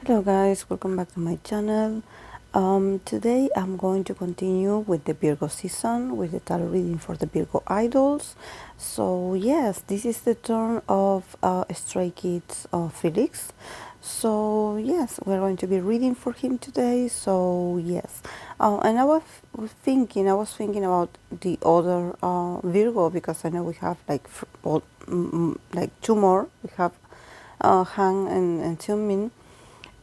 Hello guys, welcome back to my channel. Today I'm going to continue with the Virgo season with the tarot reading for the Virgo idols. So yes, this is the turn of Stray Kids Felix. So yes, we're going to be reading for him today. So yes, and was thinking about the other Virgo, because I know we have like like two more. We have Han and Min.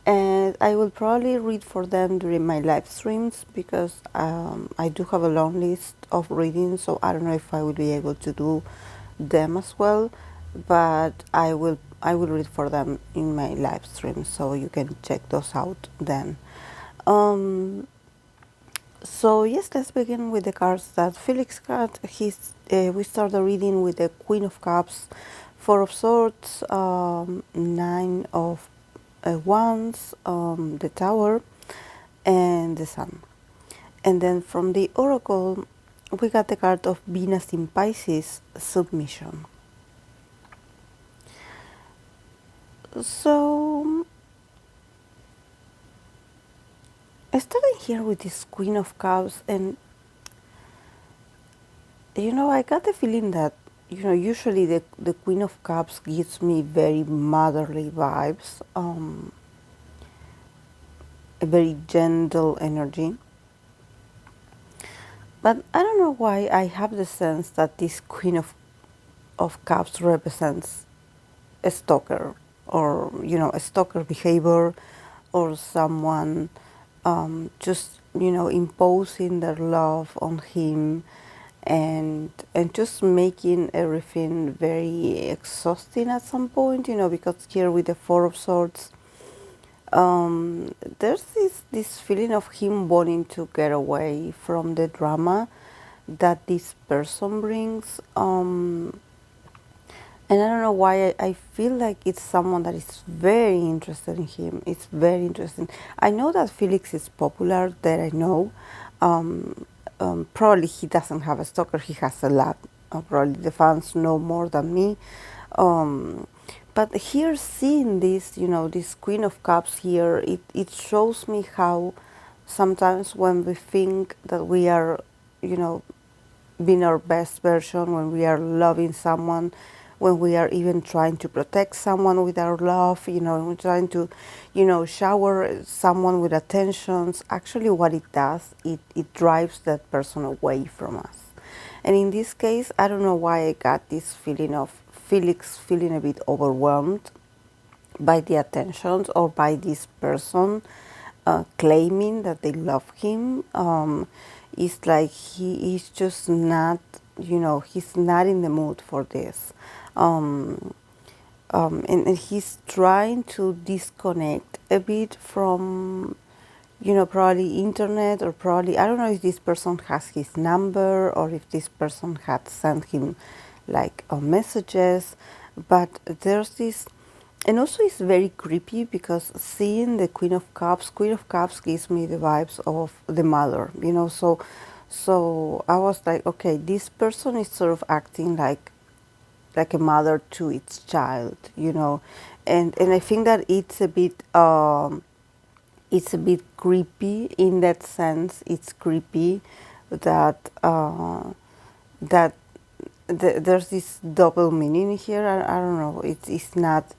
And I will probably read for them during my live streams, because I do have a long list of readings, so I don't know if I will be able to do them as well, but I will read for them in my live streams, so you can check those out then. So yes, let's begin with the cards that Felix got. We start the reading with the Queen of Cups, Four of Swords, Nine of Wands, the Tower, and the Sun. And then from the Oracle, we got the card of Venus in Pisces, Submission. So I started here with this Queen of Cups, and I got the feeling that usually the Queen of Cups gives me very motherly vibes, a very gentle energy. But I don't know why I have the sense that this Queen of Cups represents a stalker, or a stalker behavior, or someone just imposing their love on him, and just making everything very exhausting at some point, because here with the Four of Swords, there's this feeling of him wanting to get away from the drama that this person brings, and I don't know why I feel like it's someone that is very interested in him. It's very interesting. I know that Felix is popular, that I know. Probably he doesn't have a stalker, he has a lot. Probably the fans know more than me. But here, seeing this, this Queen of Cups here, it shows me how sometimes when we think that we are, being our best version, when we are loving someone, when we are even trying to protect someone with our love, we're trying to, shower someone with attentions, actually what it does, it drives that person away from us. And in this case, I don't know why I got this feeling of Felix feeling a bit overwhelmed by the attentions, or by this person claiming that they love him. It's like he is just not, he's not in the mood for this. And he's trying to disconnect a bit from, probably internet, or probably, I don't know if this person has his number, or if this person had sent him like messages, but there's this, and also it's very creepy, because seeing the Queen of Cups gives me the vibes of the mother, so I was like, okay, this person is sort of acting like a mother to its child, and I think that it's a bit creepy in that sense. It's creepy that there's this double meaning here. I don't know. It's not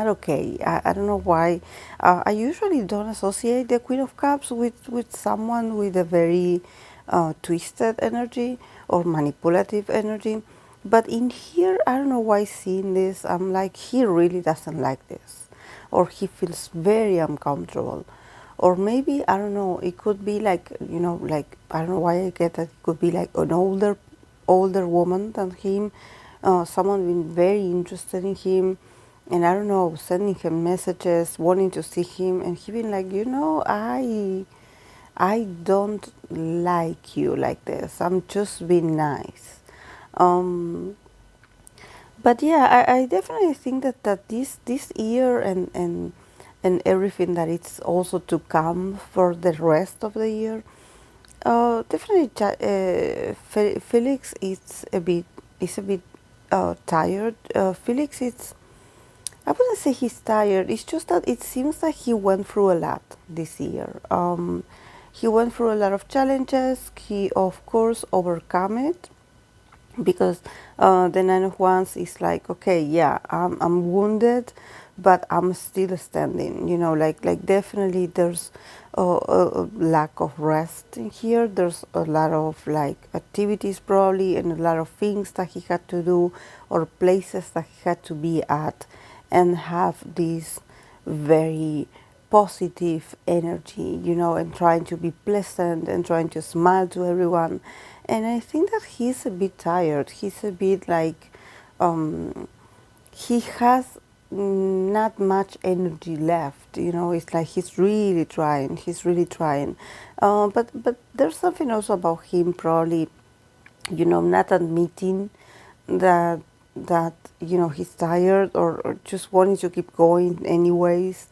okay. I don't know why. I usually don't associate the Queen of Cups with someone with a very twisted energy or manipulative energy. But in here, I don't know why, seeing this, I'm like, he really doesn't like this, or he feels very uncomfortable. Or maybe, I don't know, it could be like, like, I don't know why I get that it could be like an older woman than him, someone being very interested in him, and I don't know, sending him messages, wanting to see him, and he being like, I don't like you like this. I'm just being nice. But yeah, I definitely think that this year, and everything that it's also to come for the rest of the year, definitely Felix is a bit tired. Felix I wouldn't say he's tired. It's just that it seems like he went through a lot this year. He went through a lot of challenges. He, of course, overcome it because the Nine of Wands is like, okay, yeah, I'm wounded, but I'm still standing. You know, like definitely there's a lack of rest in here. There's a lot of like activities probably, and a lot of things that he had to do, or places that he had to be at, and have this very positive energy, you know, and trying to be pleasant and trying to smile to everyone. And I think that he's a bit tired. He's a bit like, he has not much energy left, you know. It's like he's really trying. He's really trying. But there's something also about him probably, you know, not admitting that you know he's tired, or just wanting to keep going anyways.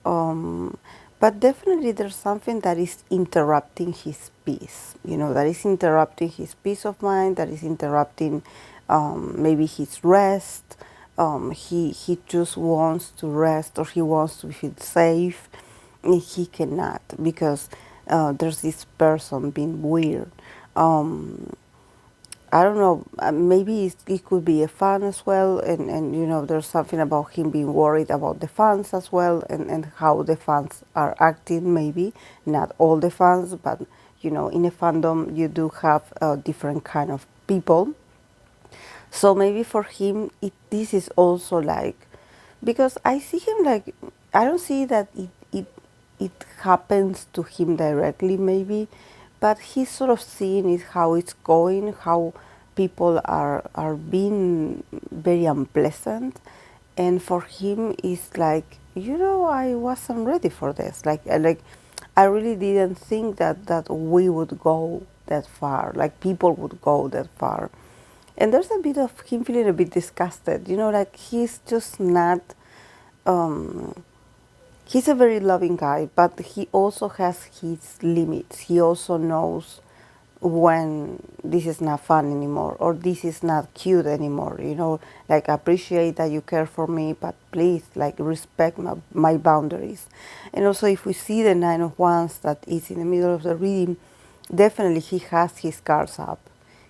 But definitely there's something that is interrupting his peace, you know, that is interrupting his peace of mind, that is interrupting maybe his rest. He just wants to rest, or he wants to feel safe, and he cannot because there's this person being weird. I don't know, maybe it could be a fan as well, and you know, there's something about him being worried about the fans as well, and how the fans are acting, maybe, not all the fans, but you know, in a fandom you do have different kind of people. So maybe for him, this is also like, because I see him like, I don't see that it happens to him directly maybe, but he's sort of seeing it, how it's going, how people are being very unpleasant, and for him it's like, you know, I wasn't ready for this. Like I really didn't think that we would go that far, like people would go that far. And there's a bit of him feeling a bit disgusted, you know, like he's just not, he's a very loving guy, but he also has his limits. He also knows when this is not fun anymore, or this is not cute anymore, you know, like I appreciate that you care for me, but please, like, respect my boundaries. And also, if we see the Nine of Wands that is in the middle of the reading, definitely he has his guards up.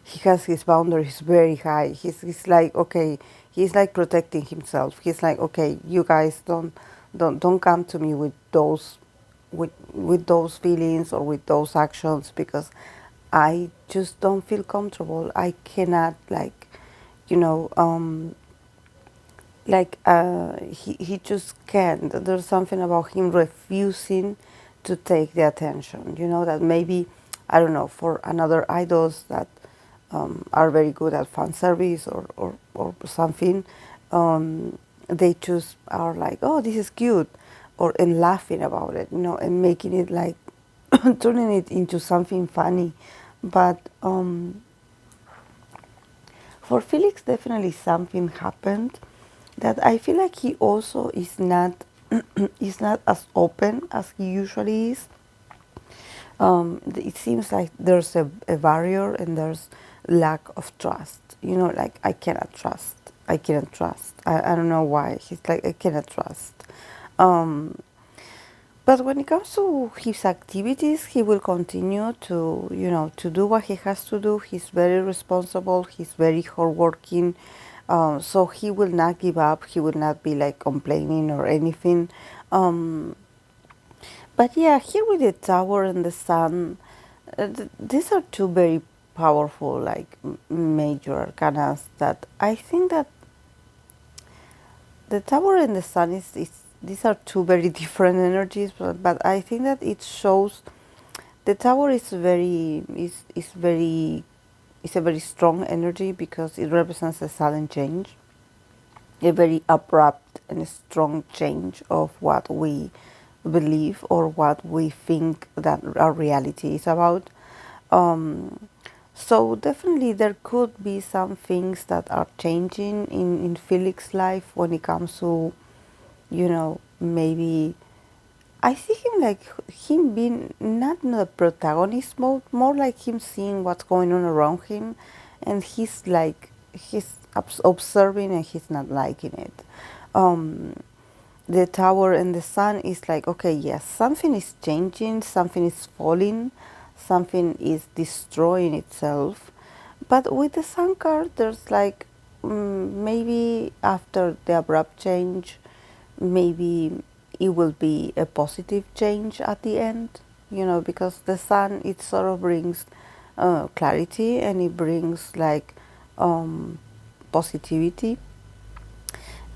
He has his boundaries very high. He's like, okay, he's like protecting himself. He's like, okay, you guys don't come to me with those with those feelings or with those actions, because I just don't feel comfortable. I cannot, like, you know, he just can't. There's something about him refusing to take the attention, you know, that maybe, I don't know, for another idols that are very good at fan service, or something, they just are like, oh, this is cute, or and laughing about it, you know, and making it like turning it into something funny. But for Felix, definitely something happened that I feel like he also is not is not as open as he usually is. It seems like there's a barrier, and there's lack of trust. You know, like I cannot trust. I cannot trust. I don't know why. He's like, I cannot trust. But when it comes to his activities, he will continue to, you know, to do what he has to do. He's very responsible. He's very hardworking. So he will not give up. He will not be like complaining or anything. But yeah, here with the Tower and the Sun, these are two very powerful, like major arcanas that I think that the Tower and the Sun is these are two very different energies, but I think that it shows the Tower is very is a very strong energy because it represents a sudden change, a very abrupt and strong change of what we believe or what we think that our reality is about. So definitely there could be some things that are changing in Felix's life when it comes to, you know, maybe I see him like him being not in the protagonist mode, more like him seeing what's going on around him, and he's like he's observing and he's not liking it. um, the tower and the sun is like, okay, yes, something is changing, something is falling, something is destroying itself. But with the sun card, there's like, maybe after the abrupt change, maybe it will be a positive change at the end, because the sun, it sort of brings clarity, and it brings like positivity,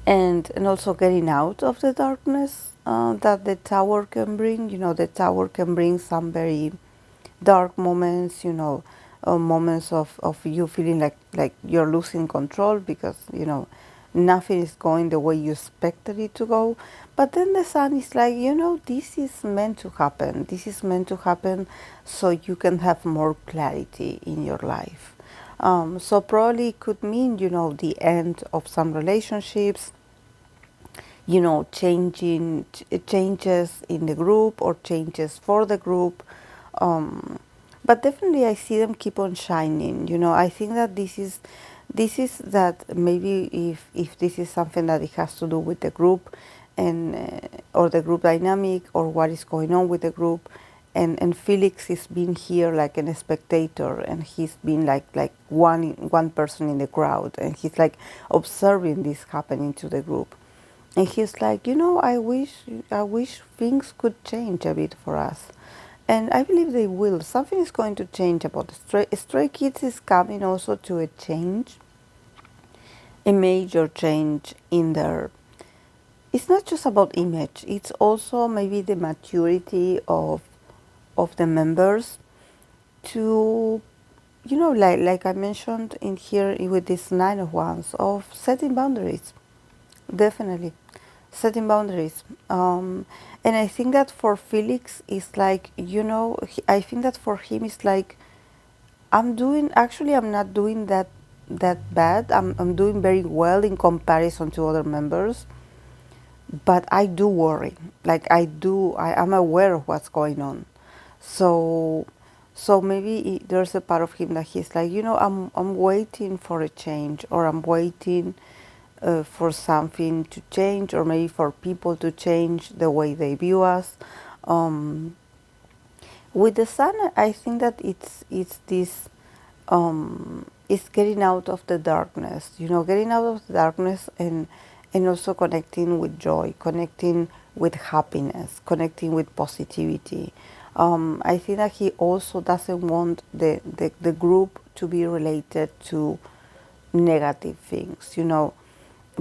and also getting out of the darkness that the tower can bring. The tower can bring some very dark moments, moments of you feeling like you're losing control because, nothing is going the way you expected it to go. But then the sun is like, this is meant to happen. This is meant to happen so you can have more clarity in your life. So probably it could mean, the end of some relationships, changes in the group or changes for the group. But definitely I see them keep on shining. I think that this is that maybe if this is something that it has to do with the group and or the group dynamic or what is going on with the group, and Felix is being here like a spectator, and he's been like one person in the crowd, and he's like observing this happening to the group. And he's like, I wish things could change a bit for us. And I believe they will. Something is going to change about the Stray Kids is coming also to a change, a major change in their. It's not just about image. It's also maybe the maturity of the members to, like I mentioned in here with this Nine of Wands, of setting boundaries. Definitely. Setting boundaries. And I think that for Felix, it's like, I think that for him, it's like, I'm not doing that bad. I'm doing very well in comparison to other members, but I do worry. Like I'm aware of what's going on. So, so maybe there's a part of him that he's like, I'm waiting for a change, or I'm waiting for something to change, or maybe for people to change the way they view us. Um, with the sun, I think that it's this, it's getting out of the darkness. Getting out of the darkness, and also connecting with joy, connecting with happiness, connecting with positivity. I think that he also doesn't want the group to be related to negative things,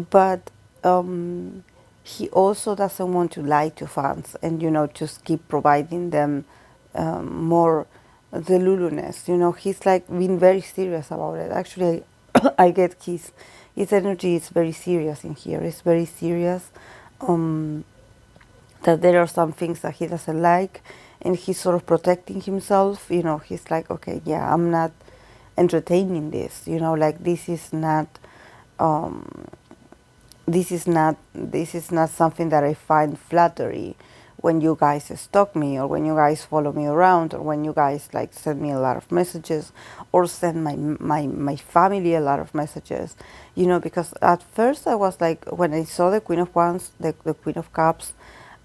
but he also doesn't want to lie to fans, and just keep providing them more the luluness. He's like being very serious about it. Actually, I get his energy is very serious in here. It's very serious. Um, that there are some things that he doesn't like, and he's sort of protecting himself. He's like, okay, yeah, I'm not entertaining this. Like um, this is not something that I find flattery when you guys stalk me, or when you guys follow me around, or when you guys like send me a lot of messages, or send my family a lot of messages. Because at first I was like, when I saw the Queen of Wands, the Queen of Cups,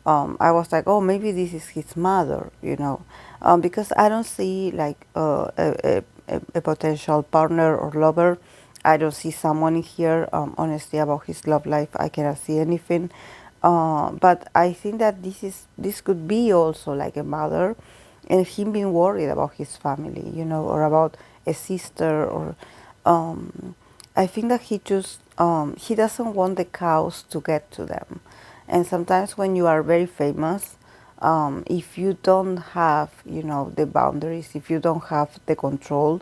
I was like, oh, maybe this is his mother, because I don't see like a potential partner or lover. I don't see someone in here. Honestly, about his love life, I cannot see anything. But I think that this could be also like a mother, and him being worried about his family, or about a sister, or I think that he doesn't want the cows to get to them. And sometimes when you are very famous, if you don't have, the boundaries, if you don't have the control,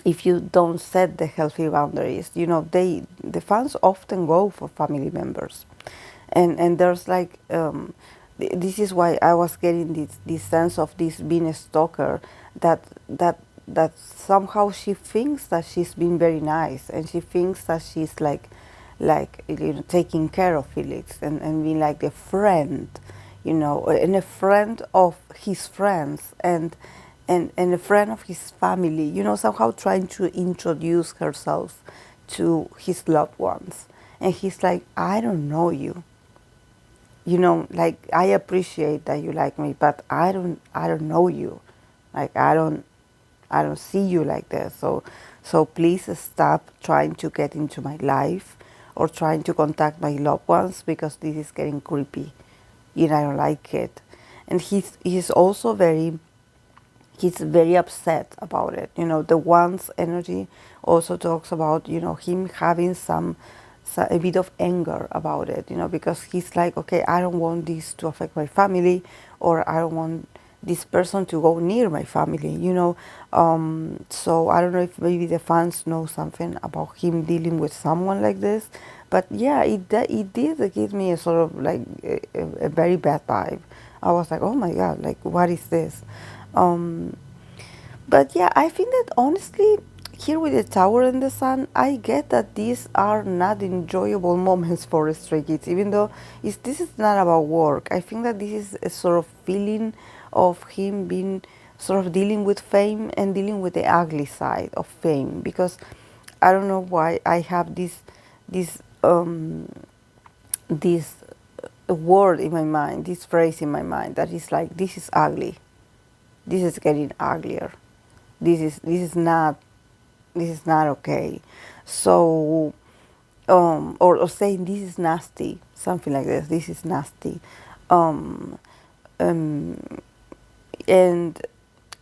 if you don't set the healthy boundaries, the fans often go for family members, and there's like, this is why I was getting this sense of this being a stalker, that that that somehow she thinks that she's been very nice, and she thinks that she's like taking care of Felix, and being like a friend, and a friend of his friends, and a friend of his family, somehow trying to introduce herself to his loved ones. And he's like, I don't know you. You know, like, I appreciate that you like me, but I don't know you. Like, I don't see you like this. So please stop trying to get into my life or trying to contact my loved ones, because this is getting creepy. You know, I don't like it. And he's also he's very upset about it. You know, the one's energy also talks about, you know, him having a bit of anger about it, you know, because he's like, okay, I don't want this to affect my family, or I don't want this person to go near my family, you know. So I don't know if maybe the fans know something about him dealing with someone like this, but yeah, it did give me a sort of like a very bad vibe. I was like, oh my god, like, what is this? Um, but yeah, I think that honestly, here with the tower and the sun, I get that these are not enjoyable moments for Stray Kids, even though this is not about work. I think that this is a sort of feeling of him being sort of dealing with fame and dealing with the ugly side of fame, because I don't know why I have this this word in my mind, this phrase in my mind that is like, this is ugly, this is getting uglier, this is not okay. So or saying this is nasty, something like this is nasty. um, um, and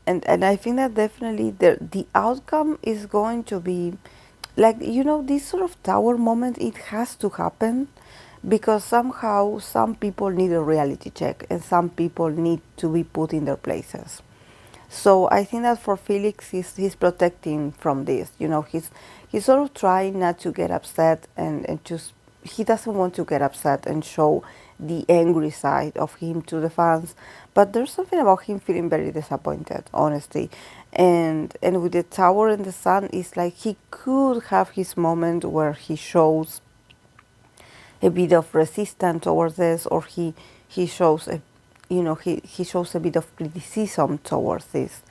and I think that definitely the outcome is going to be like, you know, this sort of tower moment, it has to happen, because somehow some people need a reality check and some people need to be put in their places. So I think that for Felix, he's protecting from this. You know, he's sort of trying not to get upset, and just, he doesn't want to get upset and show the angry side of him to the fans. But there's something about him feeling very disappointed, honestly. And with the tower and the sun, it's like he could have his moment where he shows a bit of resistance towards this, or he shows a, you know, he shows a bit of criticism towards this,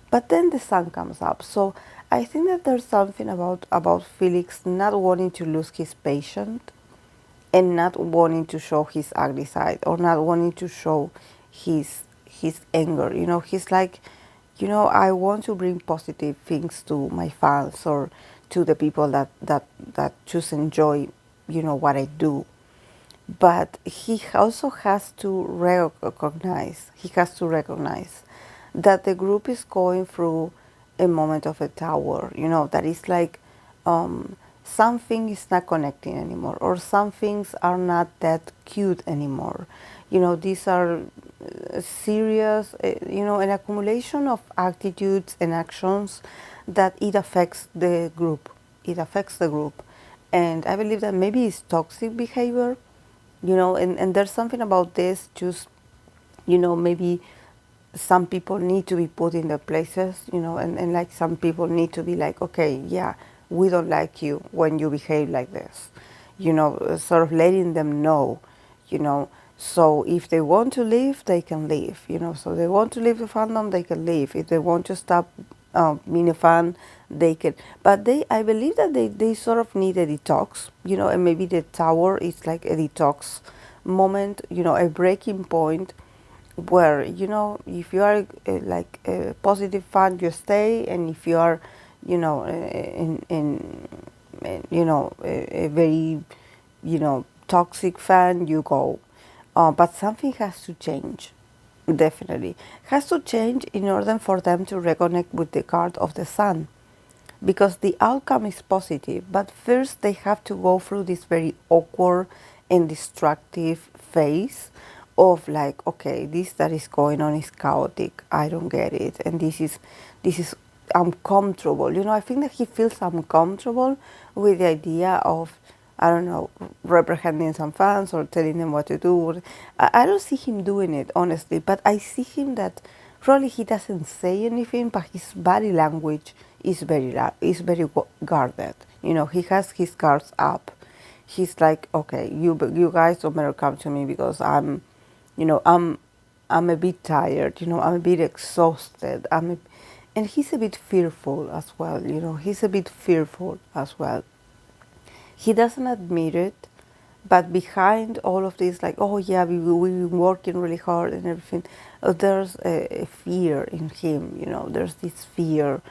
but then the sun comes up. So I think that there's something about Felix not wanting to lose his patience, and not wanting to show his ugly side, or not wanting to show his anger. You know, he's like, you know, I want to bring positive things to my fans, or to the people that just enjoy, you know, what I do. But he also has to recognize that the group is going through a moment of a tower, you know, that is like, something is not connecting anymore, or some things are not that cute anymore. You know, these are serious, you know, an accumulation of attitudes and actions that it affects the group. It affects the group. And I believe that maybe it's toxic behavior, you know, and there's something about this, just, you know, maybe some people need to be put in their places, you know, and like some people need to be like, okay, yeah, we don't like you when you behave like this, you know, sort of letting them know, you know. So if they want to leave, they can leave, you know. So they want to leave the fandom, they can leave. If they want to stop being a fan, they can. But I believe that they sort of need a detox, you know, and maybe the tower is like a detox moment, you know, a breaking point where, you know, if you are like a positive fan, you stay, and if you are, you know, in you know, a very, you know, toxic fan, you go. But something has to change, definitely has to change, in order for them to reconnect with the card of the sun, because the outcome is positive, but first they have to go through this very awkward and destructive phase of like, okay, this that is going on is chaotic, I don't get it, and this is uncomfortable. You know, I think that he feels uncomfortable with the idea of, I don't know, reprehending some fans or telling them what to do. I don't see him doing it, honestly, but I see him that probably he doesn't say anything, but his body language is very guarded. You know, he has his guards up. He's like, okay, you guys don't better come to me, because you know, I'm a bit tired. You know, I'm a bit exhausted. And he's a bit fearful as well. You know, he's a bit fearful as well. He doesn't admit it, But behind all of this, like, oh yeah, we've been working really hard and everything, there's a fear in him, there's this fear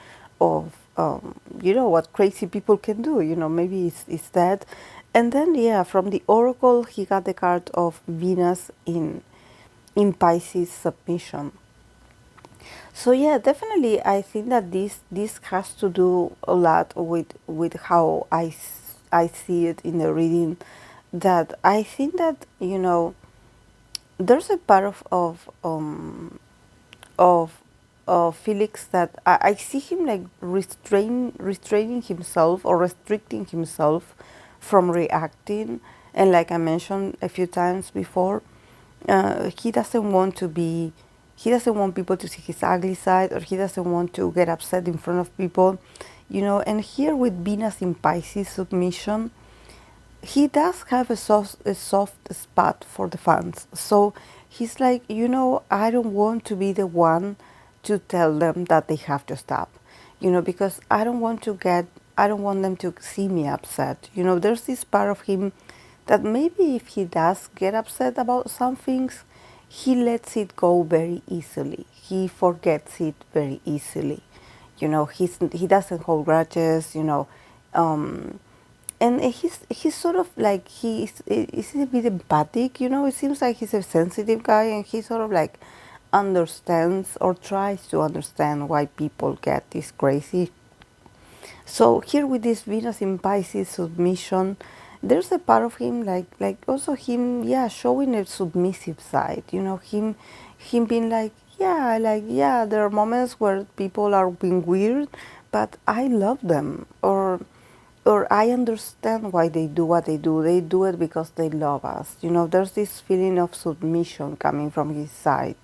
of, what crazy people can do, maybe it's that. And then, yeah, from the oracle, he got the card of Venus in Pisces submission. So yeah, definitely, I think that this has to do a lot with how I see it in the reading. That I think that there's a part of Felix that I see him like restraining himself or restricting himself from reacting, and like I mentioned a few times before, he doesn't want to be. He doesn't want people to see his ugly side, or he doesn't want to get upset in front of people, And here with Venus in Pisces submission, he does have a soft spot for the fans. So he's like, I don't want to be the one to tell them that they have to stop, because I don't want them to see me upset. There's this part of him that maybe if he does get upset about some things, he lets it go very easily. He forgets it very easily. He doesn't hold grudges, and he's sort of like he's a bit empathic. It seems like he's a sensitive guy, and he sort of like understands or tries to understand why people get this crazy. So here with this Venus in Pisces submission, there's a part of him like also him, yeah, showing a submissive side. Him being like, yeah, there are moments where people are being weird, but I love them, or I understand why they do what they do. They do it because they love us. There's this feeling of submission coming from his side.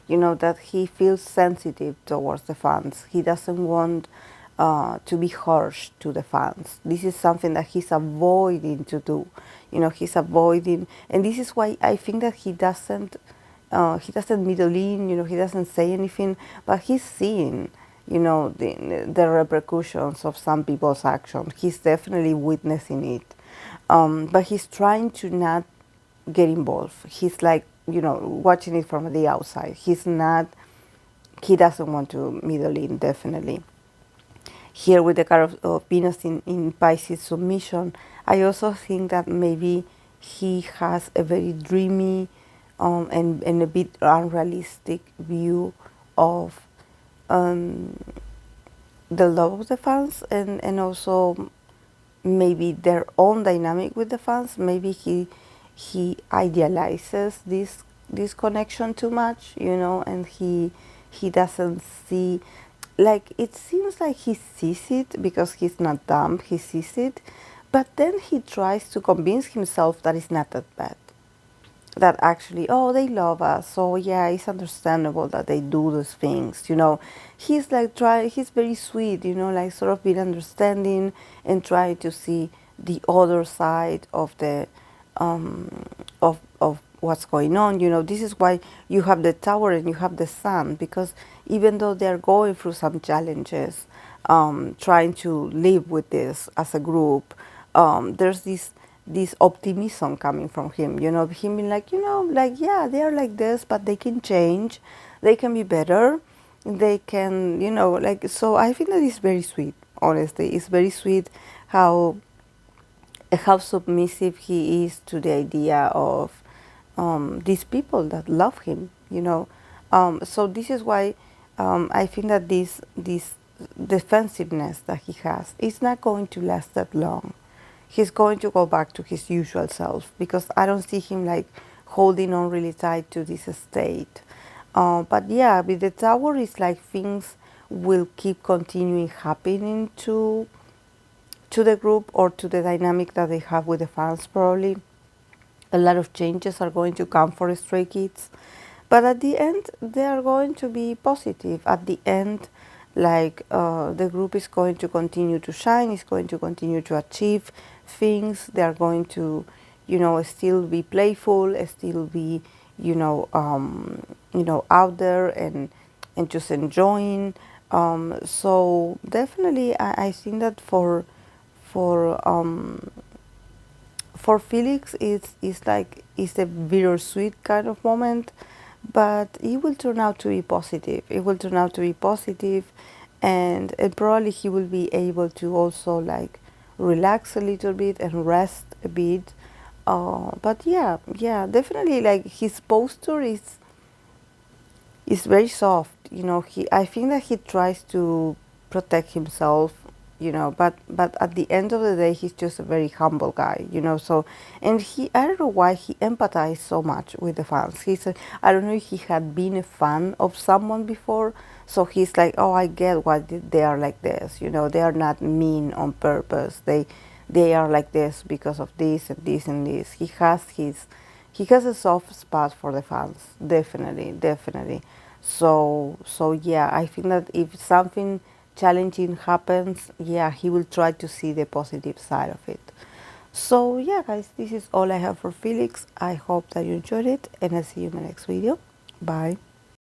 That he feels sensitive towards the fans. He doesn't want to be harsh to the fans. This is something that he's avoiding to do. He's avoiding, and this is why I think that he doesn't middle in. He doesn't say anything, but he's seeing the repercussions of some people's actions. He's definitely witnessing it, but he's trying to not get involved. He's like watching it from the outside. He doesn't want to middle in, definitely. Here with the card of Venus in Pisces submission, I also think that maybe he has a very dreamy and a bit unrealistic view of the love of the fans, and also maybe their own dynamic with the fans. Maybe he idealizes this connection too much, and he doesn't see, like, it seems like he sees it because he's not dumb. He sees it, but then he tries to convince himself that it's not that bad, that actually, oh, they love us, so yeah, it's understandable that they do those things. He's like he's very sweet, like sort of being understanding and trying to see the other side of the of what's going on. This is why you have the Tower and you have the Sun, because even though they're going through some challenges, trying to live with this as a group, there's this optimism coming from him, him being like, like, yeah, they are like this, but they can change, they can be better, they can, like, so I think that it's very sweet, honestly. It's very sweet how submissive he is to the idea of these people that love him. So this is why I think that this defensiveness that he has is not going to last that long. He's going to go back to his usual self, because I don't see him like holding on really tight to this state. But yeah, with the Tower, it's like things will keep continuing happening to the group, or to the dynamic that they have with the fans. Probably a lot of changes are going to come for Stray Kids, but at the end they are going to be positive. At the end, like, the group is going to continue to shine, is going to continue to achieve things. They are going to still be playful, still be out there, and just enjoying. So definitely, I think that for for Felix, it's a bittersweet kind of moment, but it will turn out to be positive. It will turn out to be positive, and probably he will be able to also like relax a little bit and rest a bit. But yeah, yeah, definitely like his posture is very soft. You know, I think that he tries to protect himself. You know, but at the end of the day, he's just a very humble guy. You know, so and I don't know why he empathized so much with the fans. I don't know if he had been a fan of someone before, so he's like, oh, I get why they are like this. You know, they are not mean on purpose. They are like this because of this and this and this. He has a soft spot for the fans, definitely, definitely. So yeah, I think that if something challenging happens, yeah, he will try to see the positive side of it. So yeah, guys, this is all I have for Felix. I hope that you enjoyed it, and I'll see you in the next video. Bye.